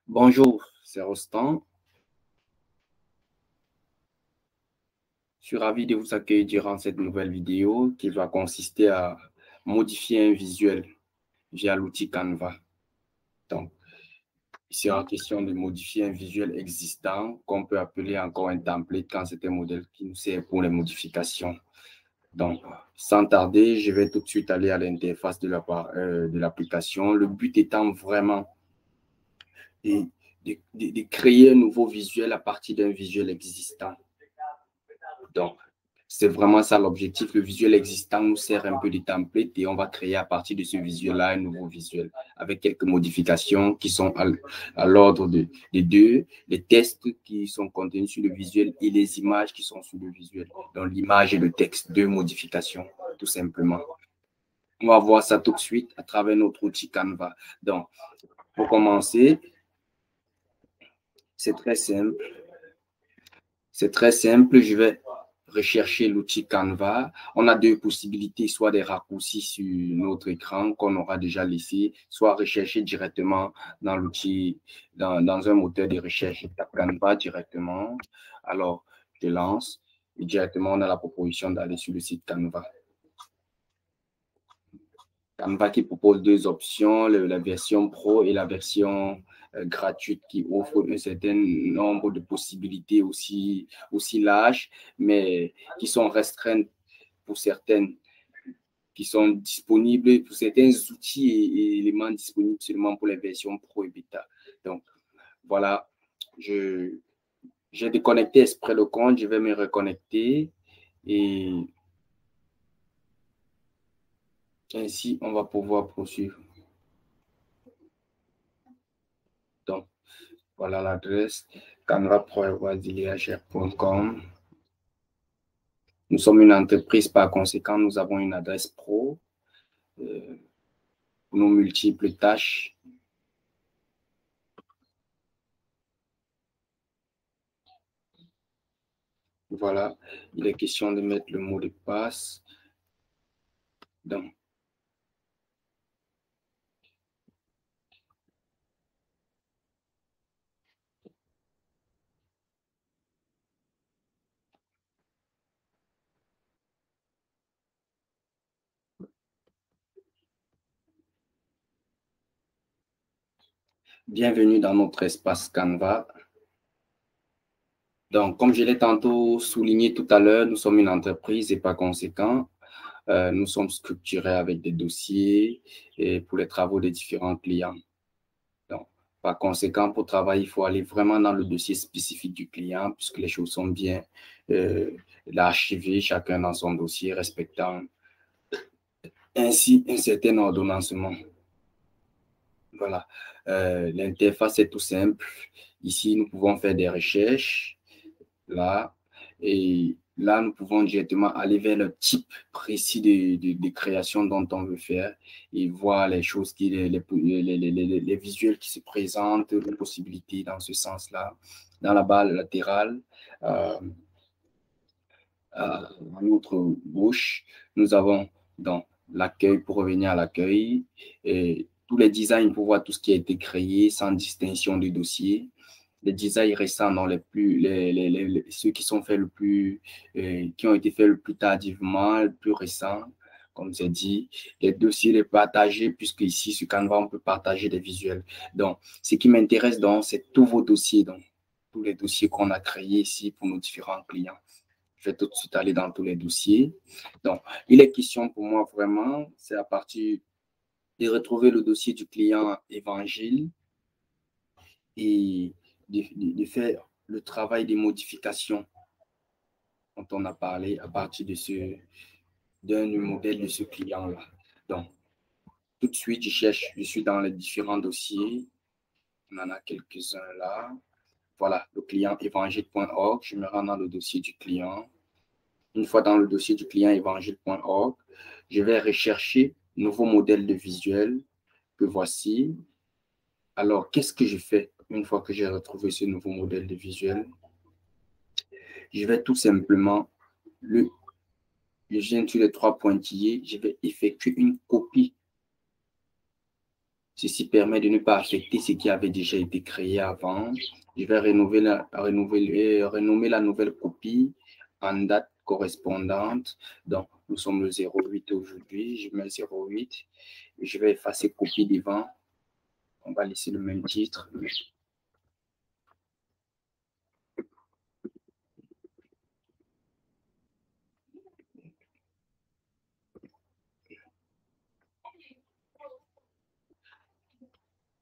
Bonjour, c'est Rostand. Je suis ravi de vous accueillir durant cette nouvelle vidéo qui va consister à modifier un visuel via l'outil Canva. Donc, il sera question de modifier un visuel existant qu'on peut appeler encore un template quand c'est un modèle qui nous sert pour les modifications. Donc, sans tarder, je vais tout de suite aller à l'interface de l'application. Le but étant vraiment de créer un nouveau visuel à partir d'un visuel existant. Donc, c'est vraiment ça l'objectif. Le visuel existant nous sert un peu de template et on va créer à partir de ce visuel-là un nouveau visuel avec quelques modifications qui sont à l'ordre des deux, les textes qui sont contenus sur le visuel et les images qui sont sur le visuel. Donc, l'image et le texte, deux modifications, tout simplement. On va voir ça tout de suite à travers notre outil Canva. Donc, pour commencer, c'est très simple. C'est très simple. Je vais rechercher l'outil Canva. On a deux possibilités, soit des raccourcis sur notre écran qu'on aura déjà laissé, soit rechercher directement dans l'outil, dans un moteur de recherche. Je tape Canva directement. Alors, je lance et directement, on a la proposition d'aller sur le site Canva. Canva qui propose deux options, la version pro et la version gratuite qui offre un certain nombre de possibilités aussi larges, mais qui sont restreintes pour certaines, qui sont disponibles pour certains outils et éléments disponibles seulement pour les versions pro et bêta. Donc, voilà, j'ai déconnecté exprès le compte, je vais me reconnecter et ainsi, on va pouvoir poursuivre. Donc, voilà l'adresse canva.com. Nous sommes une entreprise, par conséquent, nous avons une adresse pro pour nos multiples tâches. Voilà, il est question de mettre le mot de passe. Donc, bienvenue dans notre espace Canva. Donc, comme je l'ai tantôt souligné tout à l'heure, nous sommes une entreprise et par conséquent, nous sommes structurés avec des dossiers et pour les travaux des différents clients. Donc, par conséquent, pour travailler, il faut aller vraiment dans le dossier spécifique du client puisque les choses sont bien archivées, chacun dans son dossier, respectant ainsi un certain ordonnancement. Voilà. L'interface est tout simple. Ici, nous pouvons faire des recherches. Là, et là, nous pouvons directement aller vers le type précis de création dont on veut faire et voir les choses, les visuels qui se présentent, les possibilités dans ce sens-là. Dans la barre latérale, à notre gauche, nous avons dans l'accueil, pour revenir à l'accueil, et tous les designs pour voir tout ce qui a été créé sans distinction de dossier. Les designs récents, dans ceux qui sont faits qui ont été faits le plus tardivement, le plus récents, comme c'est dit, les dossiers les partagés, puisque ici, sur Canva, on peut partager des visuels. Donc, ce qui m'intéresse, donc, c'est tous vos dossiers, donc, tous les dossiers qu'on a créés ici pour nos différents clients. Je vais tout de suite aller dans tous les dossiers. Donc, il est question pour moi vraiment, c'est à partir de retrouver le dossier du client Évangile et de faire le travail des modifications dont on a parlé à partir d'un modèle de ce client-là. Donc, tout de suite, je suis dans les différents dossiers. On en a quelques-uns là. Voilà, le client évangile.org. Je me rends dans le dossier du client. Une fois dans le dossier du client évangile.org, je vais rechercher nouveau modèle de visuel que voici. Alors, qu'est-ce que je fais une fois que j'ai retrouvé ce nouveau modèle de visuel? Je vais tout simplement je viens sur les trois pointillés, je vais effectuer une copie. Ceci permet de ne pas affecter ce qui avait déjà été créé avant. Je vais renommer la nouvelle copie en date correspondante. Donc, nous sommes le 08 aujourd'hui. Je mets 08. Je vais effacer copie devant. On va laisser le même titre.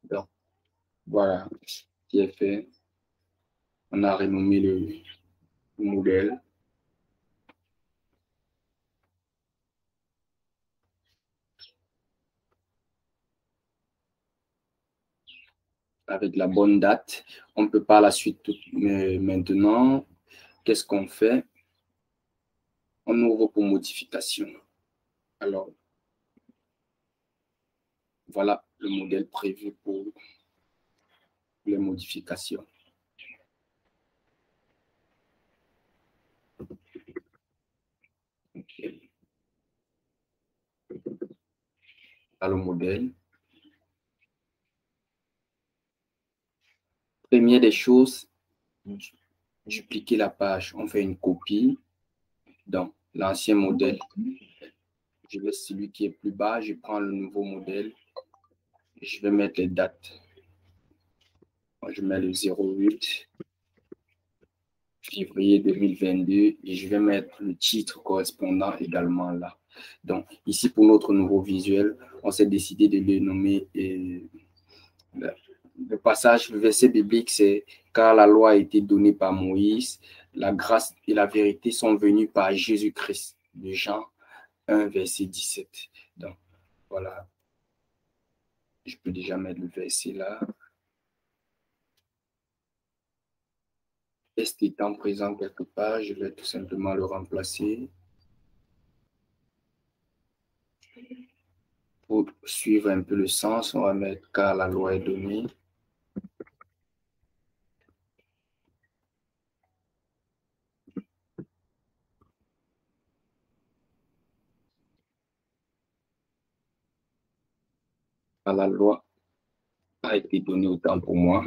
Donc, voilà ce qui est fait. On a renommé le modèle. Avec la bonne date. On peut par la suite, mais maintenant, qu'est-ce qu'on fait? On ouvre pour modification. Alors, voilà le modèle prévu pour les modifications. Okay. Voilà le modèle. Première des choses, dupliquer la page. On fait une copie dans l'ancien modèle. Je laisse celui qui est plus bas. Je prends le nouveau modèle. Je vais mettre les dates. Je mets le 08 février 2022 et je vais mettre le titre correspondant également là. Donc, ici, pour notre nouveau visuel, on s'est décidé de le nommer. Le passage, le verset biblique, c'est « Car la loi a été donnée par Moïse, la grâce et la vérité sont venues par Jésus-Christ. » De Jean 1, verset 17. Donc, voilà. Je peux déjà mettre le verset là. Est étant présent quelque part, je vais tout simplement le remplacer. Pour suivre un peu le sens, on va mettre « Car la loi est donnée ». La loi a été donnée autant pour moi.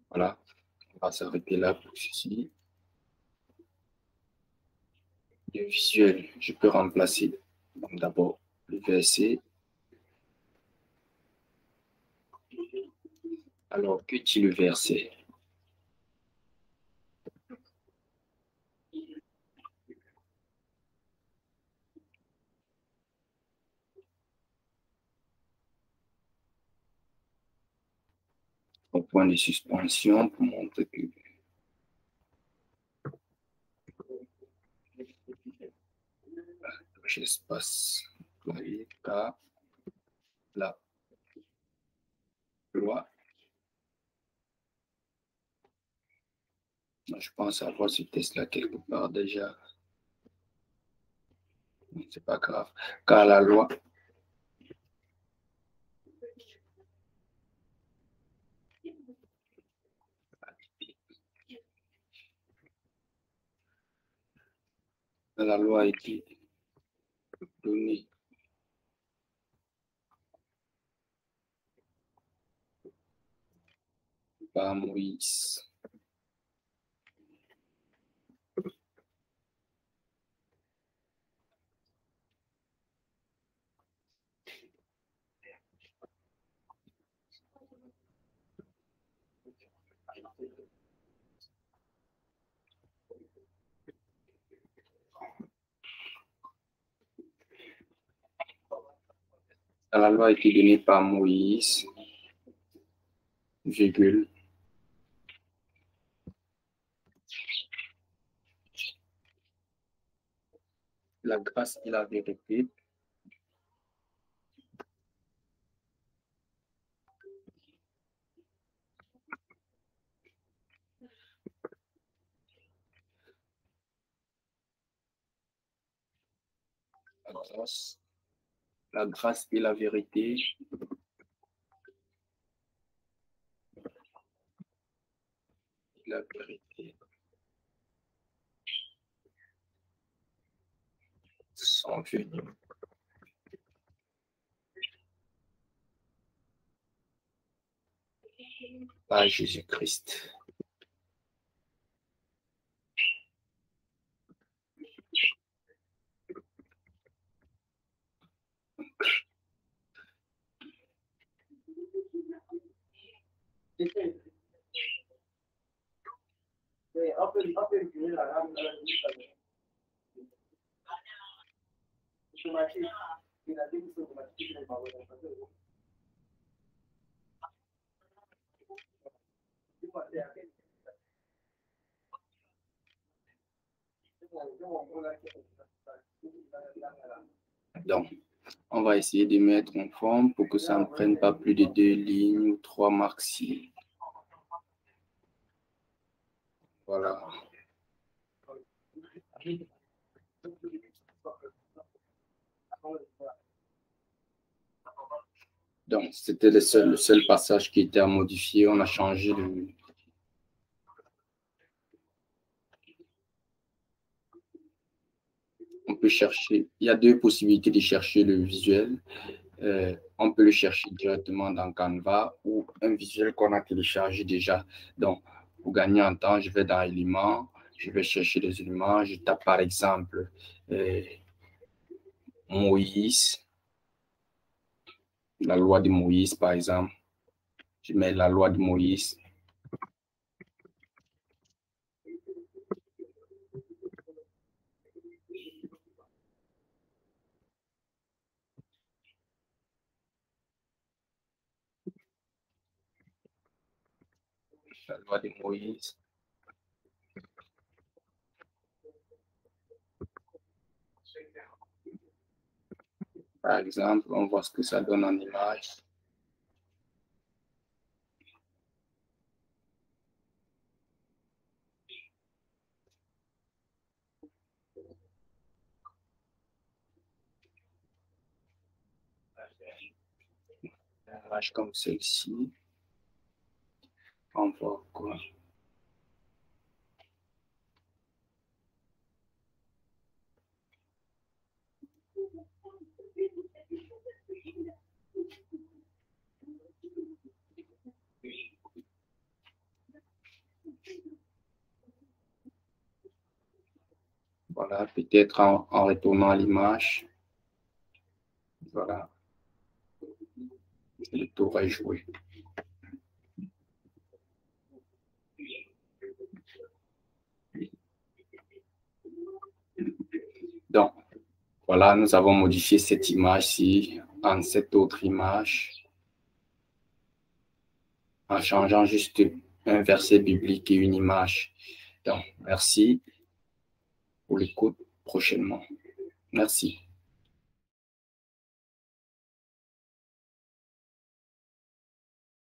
Voilà, on va s'arrêter là pour ceci. Le visuel, je peux remplacer d'abord le verset. Alors, que dit le verset? Au point de suspension pour montrer que j'espace car la loi. Je pense avoir ce test-là quelque part déjà. C'est pas grave. Car la loi a été donnée par Moïse. La loi a été donnée par Moïse, virgule. La grâce et la vérité la grâce et la vérité Continue. Par Jésus-Christ. Donc, on va essayer de mettre en forme pour que ça ne prenne pas plus de 2 lignes ou 3 maxi. Voilà. Donc, c'était le seul passage qui était à modifier. On a changé le... On peut chercher... Il y a 2 possibilités de chercher le visuel. On peut le chercher directement dans Canva ou un visuel qu'on a téléchargé déjà. Donc, pour gagner en temps, je vais dans éléments, je vais chercher les éléments. Je tape par exemple Moïse, la loi de Moïse par exemple. Je mets la loi de Moïse. La loi de Moïse. Par exemple, on voit ce que ça donne en image. Une image comme celle-ci. On voit quoi? Voilà, peut-être en retournant l'image. Voilà. Le tour est joué. Donc, voilà, nous avons modifié cette image-ci en cette autre image en changeant juste un verset biblique et une image. Donc, merci pour l'écoute prochainement. Merci.